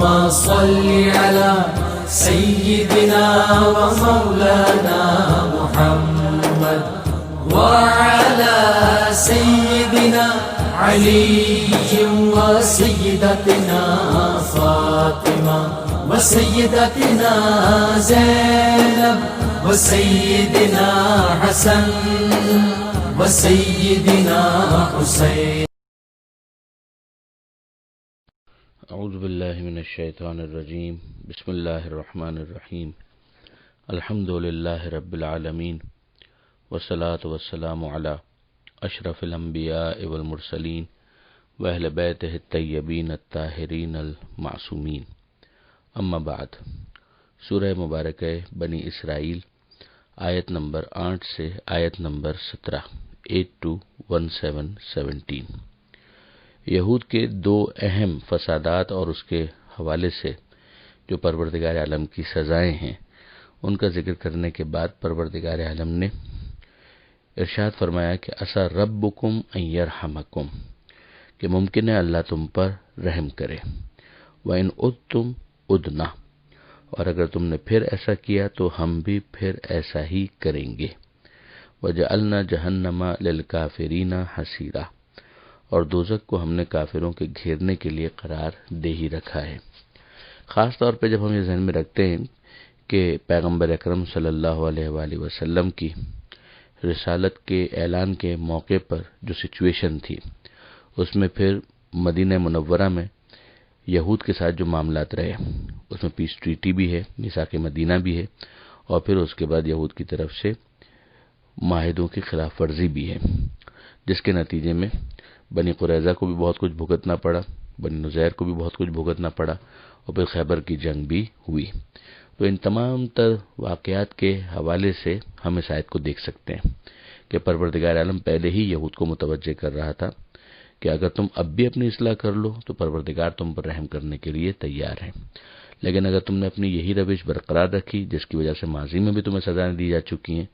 صل على سيدنا ومولانا محمد وعلى سيدنا علي وسيدتنا فاطمة وسيدتنا زينب وسيدنا حسن وسيدنا حسين. اعوذ باللہ من الشیطان الرجیم. بسم اللہ الرحمن الرحیم. الحمد للہ رب العالمین والصلاة والسلام علی اشرف الانبیاء والمرسلین واہل بیتہ الطیبین الطاہرین المعصومین. اما بعد. سورہ مبارکہ بنی اسرائیل آیت نمبر 8 سے آیت نمبر 17 8 to 17. یہود کے دو اہم فسادات اور اس کے حوالے سے جو پروردگار عالم کی سزائیں ہیں ان کا ذکر کرنے کے بعد پروردگار عالم نے ارشاد فرمایا کہ عسیٰ ربکم ان یرحمکم، کہ ممکن ہے اللہ تم پر رحم کرے. وَإِنْ عُدْتُمْ عُدْنَا، اور اگر تم نے پھر ایسا کیا تو ہم بھی پھر ایسا ہی کریں گے. وَجَعَلْنَا جَهَنَّمَ لِلْكَافِرِينَ حَصِيرًا، اور دوزخ کو ہم نے کافروں کے گھیرنے کے لیے قرار دے ہی رکھا ہے. خاص طور پہ جب ہم یہ ذہن میں رکھتے ہیں کہ پیغمبر اکرم صلی اللہ علیہ وآلہ وسلم کی رسالت کے اعلان کے موقع پر جو سچویشن تھی، اس میں پھر مدینہ منورہ میں یہود کے ساتھ جو معاملات رہے، اس میں پیس ٹریٹی بھی ہے، میثاق مدینہ بھی ہے، اور پھر اس کے بعد یہود کی طرف سے معاہدوں کی خلاف ورزی بھی ہے، جس کے نتیجے میں بنی قریظہ کو بھی بہت کچھ بھگتنا پڑا، بنی نذیر کو بھی بہت کچھ بھگتنا پڑا، اور پھر خیبر کی جنگ بھی ہوئی. تو ان تمام تر واقعات کے حوالے سے ہم اس آیت کو دیکھ سکتے ہیں کہ پروردگار عالم پہلے ہی یہود کو متوجہ کر رہا تھا کہ اگر تم اب بھی اپنی اصلاح کر لو تو پروردگار تم پر رحم کرنے کے لیے تیار ہے، لیکن اگر تم نے اپنی یہی روش برقرار رکھی جس کی وجہ سے ماضی میں بھی تمہیں سزائیں دی جا چکی ہیں،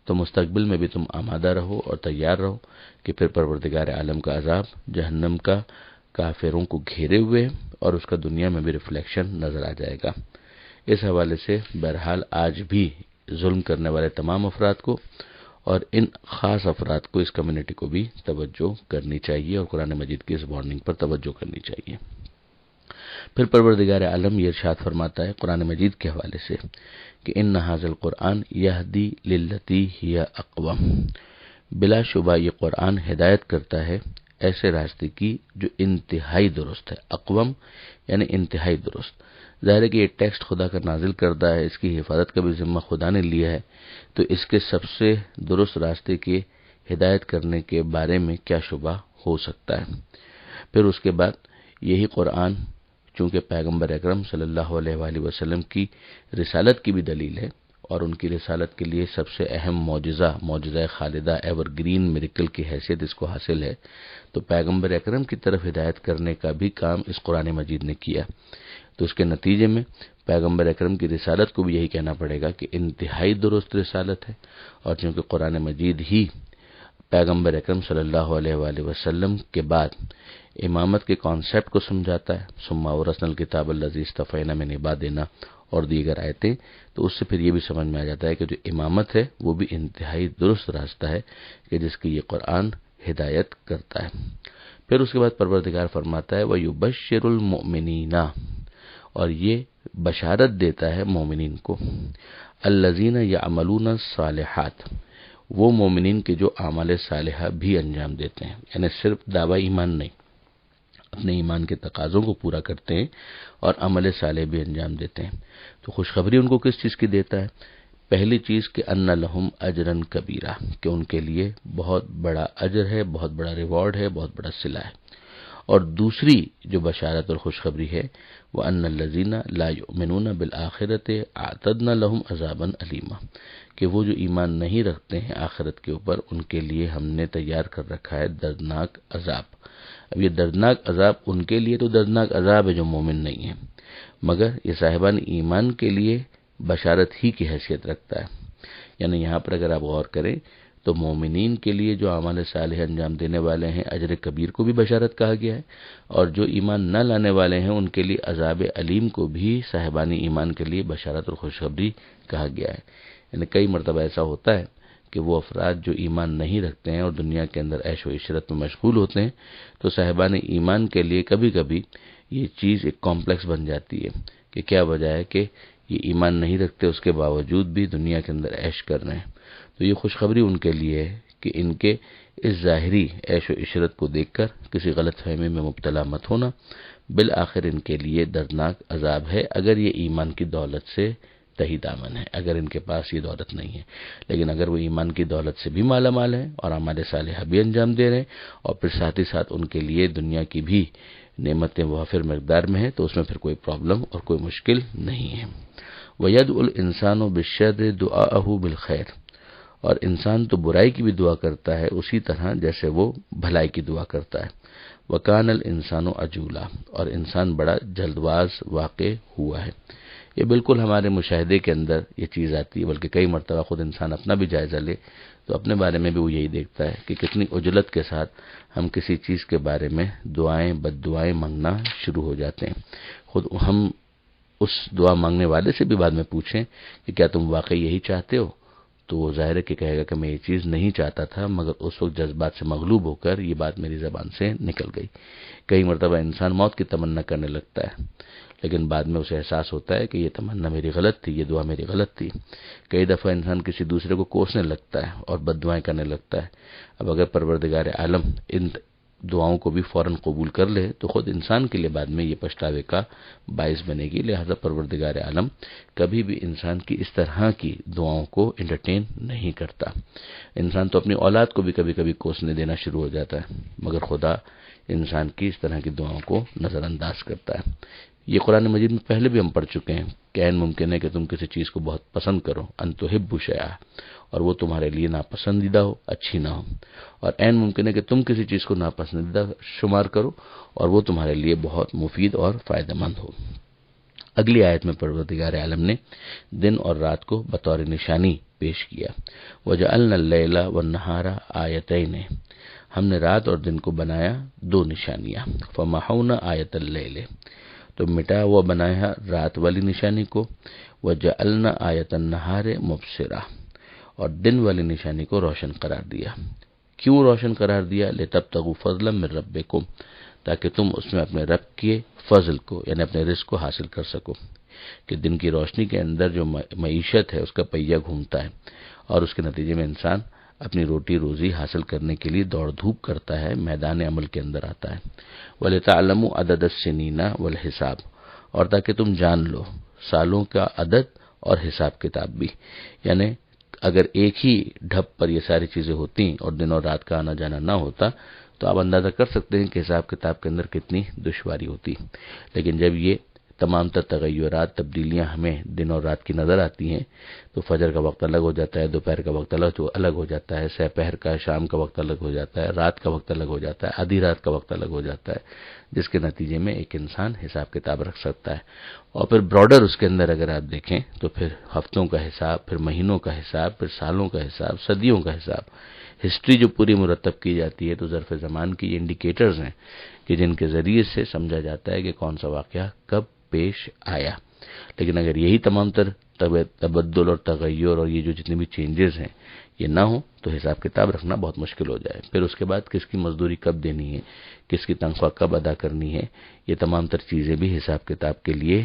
تو مستقبل میں بھی تم آمادہ رہو اور تیار رہو کہ پھر پروردگار عالم کا عذاب جہنم کا کافروں کو گھیرے ہوئے اور اس کا دنیا میں بھی ریفلیکشن نظر آ جائے گا. اس حوالے سے بہرحال آج بھی ظلم کرنے والے تمام افراد کو اور ان خاص افراد کو، اس کمیونٹی کو بھی توجہ کرنی چاہیے اور قرآن مجید کی اس وارننگ پر توجہ کرنی چاہیے. پھر پروردگار عالم یہ ارشاد فرماتا ہے قرآن مجید کے حوالے سے کہ ان ھذا القرآن یہدی للتی ہی اقوم، بلا شبہ یہ قرآن ہدایت کرتا ہے ایسے راستے کی جو انتہائی درست ہے. اقوم یعنی انتہائی درست. ظاہر ہے کہ یہ ٹیکسٹ خدا کا نازل کردہ ہے، اس کی حفاظت کا بھی ذمہ خدا نے لیا ہے، تو اس کے سب سے درست راستے کے ہدایت کرنے کے بارے میں کیا شبہ ہو سکتا ہے. پھر اس کے بعد یہی قرآن چونکہ پیغمبر اکرم صلی اللہ علیہ وآلہ وسلم کی رسالت کی بھی دلیل ہے، اور ان کی رسالت کے لیے سب سے اہم معجزہ خالدہ ایور گرین میریکل کی حیثیت اس کو حاصل ہے، تو پیغمبر اکرم کی طرف ہدایت کرنے کا بھی کام اس قرآن مجید نے کیا. تو اس کے نتیجے میں پیغمبر اکرم کی رسالت کو بھی یہی کہنا پڑے گا کہ انتہائی درست رسالت ہے، اور چونکہ قرآن مجید ہی پیغمبر اکرم صلی اللہ علیہ وآلہ وسلم کے بعد امامت کے کانسیپٹ کو سمجھاتا ہے، ثم اورثنا الکتاب الذی اصطفینا من عبادنا اور دیگر آیتیں، تو اس سے پھر یہ بھی سمجھ میں آ جاتا ہے کہ جو امامت ہے وہ بھی انتہائی درست راستہ ہے کہ جس کی یہ قرآن ہدایت کرتا ہے. پھر اس کے بعد پروردگار فرماتا ہے وَيُبَشِّرُ الْمُؤْمِنِينَ، اور یہ بشارت دیتا ہے مومنین کو، الذین یعملون الصالحات، وہ مومنین کے جو اعمال صالحہ بھی انجام دیتے ہیں، یعنی صرف دعوی ایمان نہیں، اپنے ایمان کے تقاضوں کو پورا کرتے ہیں اور عمل صالح بھی انجام دیتے ہیں. تو خوشخبری ان کو کس چیز کی دیتا ہے؟ پہلی چیز کہ ان لہم اجرا کبیرہ، کہ ان کے لیے بہت بڑا اجر ہے، بہت بڑا ریوارڈ ہے، بہت بڑا صلہ ہے. اور دوسری جو بشارت اور خوشخبری ہے وہ ان الذین لا یؤمنون بالآخرۃ اعتدنا لهم عذابا الیما، کہ وہ جو ایمان نہیں رکھتے ہیں آخرت کے اوپر، ان کے لیے ہم نے تیار کر رکھا ہے دردناک عذاب. اب یہ دردناک عذاب ان کے لیے تو دردناک عذاب ہے جو مومن نہیں ہیں، مگر یہ صاحبان ایمان کے لیے بشارت ہی کی حیثیت رکھتا ہے. یعنی یہاں پر اگر آپ غور کریں تو مومنین کے لیے جو اعمال صالح انجام دینے والے ہیں اجر کبیر کو بھی بشارت کہا گیا ہے، اور جو ایمان نہ لانے والے ہیں ان کے لیے عذاب علیم کو بھی صاحبان ایمان کے لیے بشارت اور خوشخبری کہا گیا ہے۔ یعنی کئی مرتبہ ایسا ہوتا ہے کہ وہ افراد جو ایمان نہیں رکھتے ہیں اور دنیا کے اندر عیش و عشرت میں مشغول ہوتے ہیں، تو صاحبان ایمان کے لیے کبھی کبھی یہ چیز ایک کمپلیکس بن جاتی ہے کہ کیا وجہ ہے کہ یہ ایمان نہیں رکھتے، اس کے باوجود بھی دنیا کے اندر عیش کر رہے ہیں۔ تو یہ خوشخبری ان کے لیے ہے کہ ان کے اس ظاہری عیش و عشرت کو دیکھ کر کسی غلط فہمی میں مبتلا مت ہونا، بالآخر ان کے لیے دردناک عذاب ہے اگر یہ ایمان کی دولت سے تہی دامن ہے، اگر ان کے پاس یہ دولت نہیں ہے۔ لیکن اگر وہ ایمان کی دولت سے بھی مالا مال ہے اور اعمال صالحہ بھی انجام دے رہے ہیں، اور پھر ساتھ ہی ساتھ ان کے لیے دنیا کی بھی نعمتیں وافر مقدار میں ہیں، تو اس میں پھر کوئی پرابلم اور کوئی مشکل نہیں ہے۔ وَيَدْعُ الْإِنسَانُ بِالشَّرِّ دُعَاءَهُ بِالْخَيْرِ، اور انسان تو برائی کی بھی دعا کرتا ہے اسی طرح جیسے وہ بھلائی کی دعا کرتا ہے۔ وَكَانَ الْإِنسَانُ عَجُولًا، اور انسان بڑا جلد باز واقع ہوا ہے۔ یہ بالکل ہمارے مشاہدے کے اندر یہ چیز آتی ہے، بلکہ کئی مرتبہ خود انسان اپنا بھی جائزہ لے تو اپنے بارے میں بھی وہ یہی دیکھتا ہے کہ کتنی عجلت کے ساتھ ہم کسی چیز کے بارے میں دعائیں بد دعائیں مانگنا شروع ہو جاتے ہیں۔ خود ہم اس دعا مانگنے والے سے بھی بعد میں پوچھیں کہ کیا تم واقعی یہی چاہتے ہو، تو وہ ظاہر ہے کہ کہے گا کہ میں یہ چیز نہیں چاہتا تھا، مگر اس وقت جذبات سے مغلوب ہو کر یہ بات میری زبان سے نکل گئی۔ کئی مرتبہ انسان موت کی تمنا کرنے لگتا ہے، لیکن بعد میں اسے احساس ہوتا ہے کہ یہ تمنا میری غلط تھی، یہ دعا میری غلط تھی۔ کئی دفعہ انسان کسی دوسرے کو کوسنے لگتا ہے اور بد دعائیں کرنے لگتا ہے۔ اب اگر پروردگار عالم ان دعاؤں کو بھی فوراً قبول کر لے تو خود انسان کے لیے بعد میں یہ پچھتاوے کا باعث بنے گی، لہذا پروردگار عالم کبھی بھی انسان کی اس طرح کی دعاؤں کو انٹرٹین نہیں کرتا۔ انسان تو اپنی اولاد کو بھی کبھی کبھی کوسنے دینا شروع ہو جاتا ہے، مگر خدا انسان کی اس طرح کی دعاؤں کو نظر انداز کرتا ہے۔ یہ قرآن مجید میں پہلے بھی ہم پڑھ چکے ہیں کہ عین ممکن ہے کہ تم کسی چیز کو بہت پسند کرو، ان تحبوا شیئا، اور وہ تمہارے لیے ناپسندیدہ ہو، اچھی نہ ہو، اور عین ممکن ہے کہ تم کسی چیز کو ناپسندیدہ شمار کرو اور وہ تمہارے لیے بہت مفید اور فائدہ مند ہو۔ اگلی آیت میں پروردگار عالم نے دن اور رات کو بطور نشانی پیش کیا۔ وَجَعَلْنَا اللَّيْلَ وَالنَّهَارَ آیَتَيْنِ، ہم نے رات اور دن کو بنایا دو نشانیاں۔ فَمَحَوْنَا آیَةَ اللَّيْلِ، تو مٹا ہوا بنایا رات والی نشانی کو، وَجَعَلْنَا آیَةَ النَّهَارِ مُبْصِرَةً، اور دن والی نشانی کو روشن قرار دیا۔ کیوں روشن قرار دیا؟ لِتَبْتَغُوا فَضْلًا مِّن رَبِّكُمْ، تاکہ تم اس میں اپنے رب کے فضل کو یعنی اپنے رزق کو حاصل کر سکو، کہ دن کی روشنی کے اندر جو معیشت ہے اس کا پہیہ گھومتا ہے، اور اس کے نتیجے میں انسان اپنی روٹی روزی حاصل کرنے کے لیے دوڑ دھوپ کرتا ہے، میدان عمل کے اندر آتا ہے۔ وَلِتَعْلَمُوا عَدَدَ السِّنِينَ وَالْحِسَابَ، اور تاکہ تم جان لو سالوں کا عدد اور حساب کتاب بھی، یعنی اگر ایک ہی ڈھب پر یہ ساری چیزیں ہوتی اور دن اور رات کا آنا جانا نہ ہوتا تو آپ اندازہ کر سکتے ہیں کہ حساب کتاب کے اندر کتنی دشواری ہوتی۔ لیکن جب یہ تمام تر تغیرات تبدیلیاں ہمیں دن اور رات کی نظر آتی ہیں تو فجر کا وقت الگ ہو جاتا ہے، دوپہر کا وقت الگ ہو جاتا ہے، سہ پہر کا شام کا وقت الگ ہو جاتا ہے، رات کا وقت الگ ہو جاتا ہے، آدھی رات کا وقت الگ ہو جاتا ہے، جس کے نتیجے میں ایک انسان حساب کتاب رکھ سکتا ہے۔ اور پھر براڈر اس کے اندر اگر آپ دیکھیں تو پھر ہفتوں کا حساب، پھر مہینوں کا حساب، پھر سالوں کا حساب، صدیوں کا حساب، ہسٹری جو پوری مرتب کی جاتی ہے تو ظرف زمان کی یہ انڈیکیٹرز ہیں کہ جن کے ذریعے سے سمجھا جاتا ہے کہ کون سا واقعہ کب پیش آیا۔ لیکن اگر یہی تمام تر تبدل اور تغیر اور یہ جو جتنے بھی چینجز ہیں یہ نہ ہو تو حساب کتاب رکھنا بہت مشکل ہو جائے۔ پھر اس کے بعد کس کی مزدوری کب دینی ہے، کس کی تنخواہ کب ادا کرنی ہے، یہ تمام تر چیزیں بھی حساب کتاب کے لیے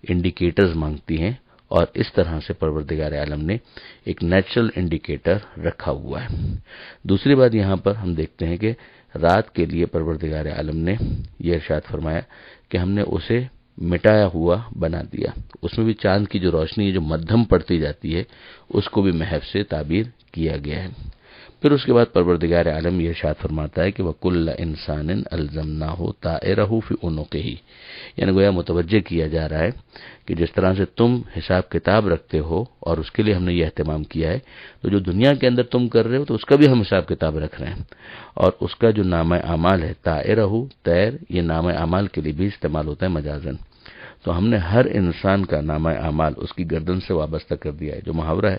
انڈیکیٹرز مانگتی ہیں، اور اس طرح سے پروردگار عالم نے ایک نیچرل انڈیکیٹر رکھا ہوا ہے۔ دوسری بات یہاں پر ہم دیکھتے ہیں کہ رات کے لیے پروردگار عالم نے یہ ارشاد فرمایا کہ ہم نے اسے مٹایا ہوا بنا دیا، اس میں بھی چاند کی جو روشنی ہے جو مدھم پڑتی جاتی ہے اس کو بھی محو سے تعبیر کیا گیا ہے۔ پھر اس کے بعد پروردگار عالم یہ ارشاد فرماتا ہے کہ وَكُلَّ إِنسَانٍ أَلْزَمْنَاهُ طَائِرَهُ فِي عُنُقِهِ، یعنی گویا متوجہ کیا جا رہا ہے کہ جس طرح سے تم حساب کتاب رکھتے ہو اور اس کے لیے ہم نے یہ اہتمام کیا ہے تو جو دنیا کے اندر تم کر رہے ہو تو اس کا بھی ہم حساب کتاب رکھ رہے ہیں، اور اس کا جو نامہ اعمال ہے طائرہ، طیر، یہ نامہ اعمال کے لیے بھی استعمال ہوتا ہے مجازن۔ تو ہم نے ہر انسان کا نامہ اعمال اس کی گردن سے وابستہ کر دیا ہے، جو محاورہ ہے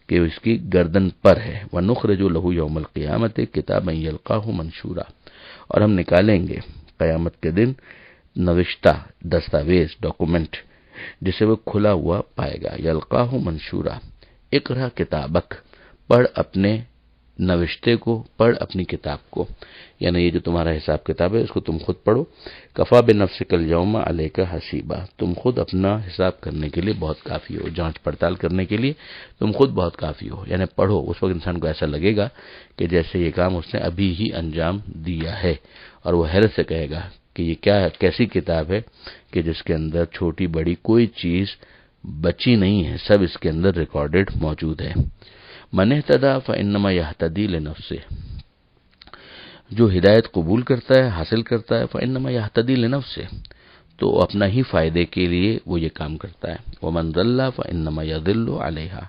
کہ اس کی گردن پر ہے۔ وَنُخْرِجُ لَهُ يَوْمَ الْقِيَامَةِ كِتَابًا يَلْقَاهُ مَنشُورًا، اور ہم نکالیں گے قیامت کے دن نوشتہ دستاویز، ڈاکومنٹ، جسے وہ کھلا ہوا پائے گا۔ یلقاہ منشورا، اقرا کتابک، پڑھ اپنے نوشتے کو، پڑھ اپنی کتاب کو، یعنی یہ جو تمہارا حساب کتاب ہے اس کو تم خود پڑھو۔ کفا بنفسک اليوم علیک حسیبا، تم خود اپنا حساب کرنے کے لیے بہت کافی ہو، جانچ پڑتال کرنے کے لیے تم خود بہت کافی ہو، یعنی پڑھو۔ اس وقت انسان کو ایسا لگے گا کہ جیسے یہ کام اس نے ابھی ہی انجام دیا ہے، اور وہ حیرت سے کہے گا کہ یہ کیا کیسی کتاب ہے کہ جس کے اندر چھوٹی بڑی کوئی چیز بچی نہیں ہے، سب اس کے اندر ریکارڈڈ موجود ہے۔ من اہتدی فانما یہتدی لنفسہ، جو ہدایت قبول کرتا ہے، حاصل کرتا ہے، فانما یہتدی لنفسہ، تو اپنا ہی فائدے کے لیے وہ یہ کام کرتا ہے۔ ومن ضل فانما یضل علیہا،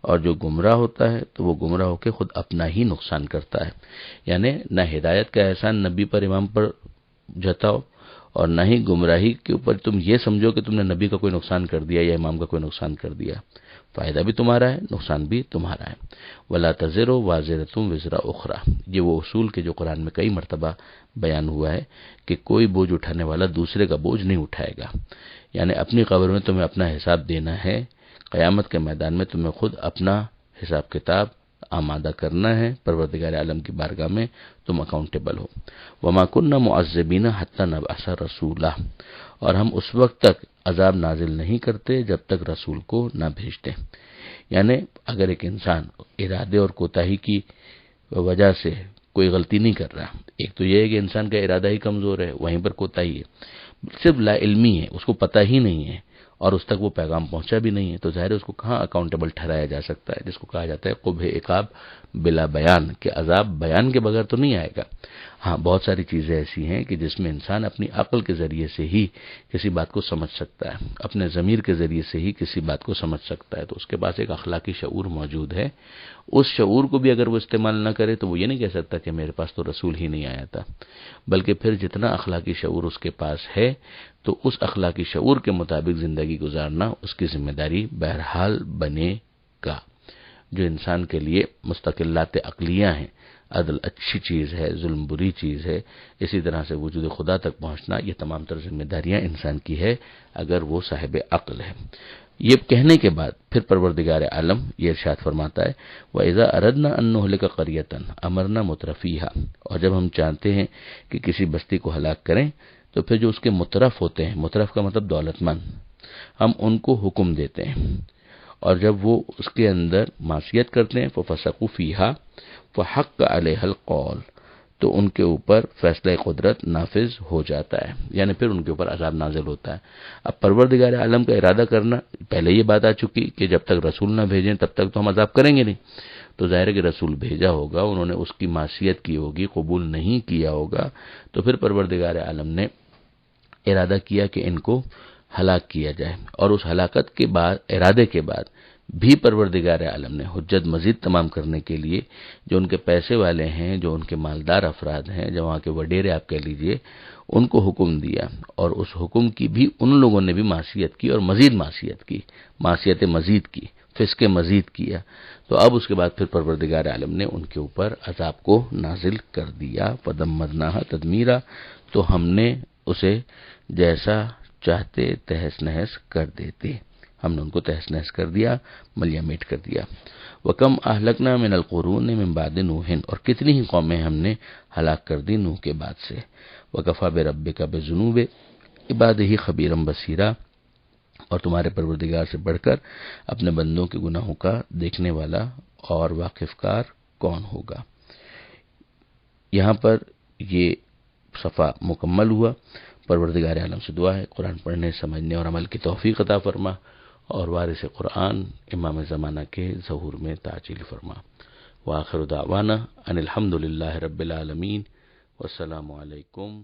اور جو گمراہ ہوتا ہے تو وہ گمراہ ہو کے خود اپنا ہی نقصان کرتا ہے، یعنی نہ ہدایت کا احسان نبی پر، امام پر جتاؤ، اور نہ ہی گمراہی کے اوپر تم یہ سمجھو کہ تم نے نبی کا کوئی نقصان کر دیا یا امام کا کوئی نقصان کر دیا۔ فائدہ بھی تمہارا ہے، نقصان بھی تمہارا ہے۔ وَلَا تَزِرُ وَازِرَةٌ وِزْرَ أُخْرَىٰ، یہ وہ اصول کے جو قرآن میں کئی مرتبہ بیان ہوا ہے کہ کوئی بوجھ اٹھانے والا دوسرے کا بوجھ نہیں اٹھائے گا، یعنی اپنی قبر میں تمہیں اپنا حساب دینا ہے، قیامت کے میدان میں تمہیں خود اپنا حساب کتاب آمادہ کرنا ہے، پروردگار عالم کی بارگاہ میں تم اکاؤنٹیبل ہو۔ وَمَا كُنَّا مُعَذِّبِينَ حَتَّىٰ نَبْعَثَ رَسُولًا، اور ہم اس وقت تک عذاب نازل نہیں کرتے جب تک رسول کو نہ بھیجتے، یعنی اگر ایک انسان ارادے اور کوتاہی کی وجہ سے کوئی غلطی نہیں کر رہا، ایک تو یہ ہے کہ انسان کا ارادہ ہی کمزور ہے، وہیں پر کوتاہی ہے، صرف لا علمی ہے، اس کو پتہ ہی نہیں ہے اور اس تک وہ پیغام پہنچا بھی نہیں ہے، تو ظاہر ہے اس کو کہاں اکاؤنٹیبل ٹھہرایا جا سکتا ہے، جس کو کہا جاتا ہے قبح عقاب بلا بیان، کہ عذاب بیان کے بغیر تو نہیں آئے گا۔ ہاں بہت ساری چیزیں ایسی ہیں کہ جس میں انسان اپنی عقل کے ذریعے سے ہی کسی بات کو سمجھ سکتا ہے، اپنے ضمیر کے ذریعے سے ہی کسی بات کو سمجھ سکتا ہے، تو اس کے پاس ایک اخلاقی شعور موجود ہے۔ اس شعور کو بھی اگر وہ استعمال نہ کرے تو وہ یہ نہیں کہہ سکتا کہ میرے پاس تو رسول ہی نہیں آیا تھا، بلکہ پھر جتنا اخلاقی شعور اس کے پاس ہے تو اس اخلاقی شعور کے مطابق زندگی گزارنا اس کی ذمہ داری بہرحال بنے گا۔ جو انسان کے لیے مستقلات عقلیہ ہیں، عدل اچھی چیز ہے، ظلم بری چیز ہے، اسی طرح سے وجود خدا تک پہنچنا، یہ تمام تر ذمہ داریاں انسان کی ہے اگر وہ صاحب عقل ہے۔ یہ کہنے کے بعد پھر پروردگار عالم یہ ارشاد فرماتا ہے وَإِذَا أَرَدْنَا أَن نُهْلِكَ قَرْيَةً أَمَرْنَا مُتْرَفِيهَا، اور جب ہم چاہتے ہیں کہ کسی بستی کو ہلاک کریں تو پھر جو اس کے مترف ہوتے ہیں، مترف کا مطلب دولت مند، ہم ان کو حکم دیتے ہیں، اور جب وہ اس کے اندر معصیت کرتے ہیں فَفَسَقُوا فِيهَا فَحَقَّ عَلَيْهَا الْقَوْلُ، تو ان کے اوپر فیصلہ قدرت نافذ ہو جاتا ہے، یعنی پھر ان کے اوپر عذاب نازل ہوتا ہے۔ اب پروردگار عالم کا ارادہ کرنا، پہلے یہ بات آ چکی کہ جب تک رسول نہ بھیجیں تب تک تو ہم عذاب کریں گے نہیں، تو ظاہر ہے کہ رسول بھیجا ہوگا، انہوں نے اس کی معصیت کی ہوگی، قبول نہیں کیا ہوگا، تو پھر پروردگار عالم نے ارادہ کیا کہ ان کو ہلاک کیا جائے، اور اس ہلاکت کے بعد، ارادے کے بعد بھی پروردگار عالم نے حجت مزید تمام کرنے کے لیے جو ان کے پیسے والے ہیں، جو ان کے مالدار افراد ہیں، جو وہاں کے وڈیرے آپ کہہ لیجئے، ان کو حکم دیا، اور اس حکم کی بھی ان لوگوں نے بھی معصیت کی اور مزید معصیت کی، معصیت مزید کی، فسق مزید کیا، تو اب اس کے بعد پھر پروردگار عالم نے ان کے اوپر عذاب کو نازل کر دیا۔ فدمرناها تدمیرا، تو ہم نے اسے جیسا چاہتے تہس نہس کر دیتے، ہم نے ان کو تہس نہس کر دیا، ملیا میٹ کر دیا۔ وَكَمْ أَهْلَكْنَا مِنَ الْقُرُونِ مِنْ بَعْدِ نُوحٍ، اور کتنی ہی قومیں ہم نے ہلاک کر دی نوح کے بعد سے۔ وَكَفَى بِرَبِّكَ بِذُنُوبِ عِبَادِهِ خَبِيرًا بَصِيرًا، اور تمہارے پروردگار سے بڑھ کر اپنے بندوں کے گناہوں کا دیکھنے والا اور واقف کار کون ہوگا۔ یہاں پر یہ صفحہ مکمل ہوا۔ پروردگار عالم سے دعا ہے قرآن پڑھنے، سمجھنے اور عمل کی توفیق عطا فرما، اور وارث قرآن امام زمانہ کے ظہور میں تعجیل فرما۔ وآخر دعوانا ان الحمد للہ رب العالمین، والسلام علیکم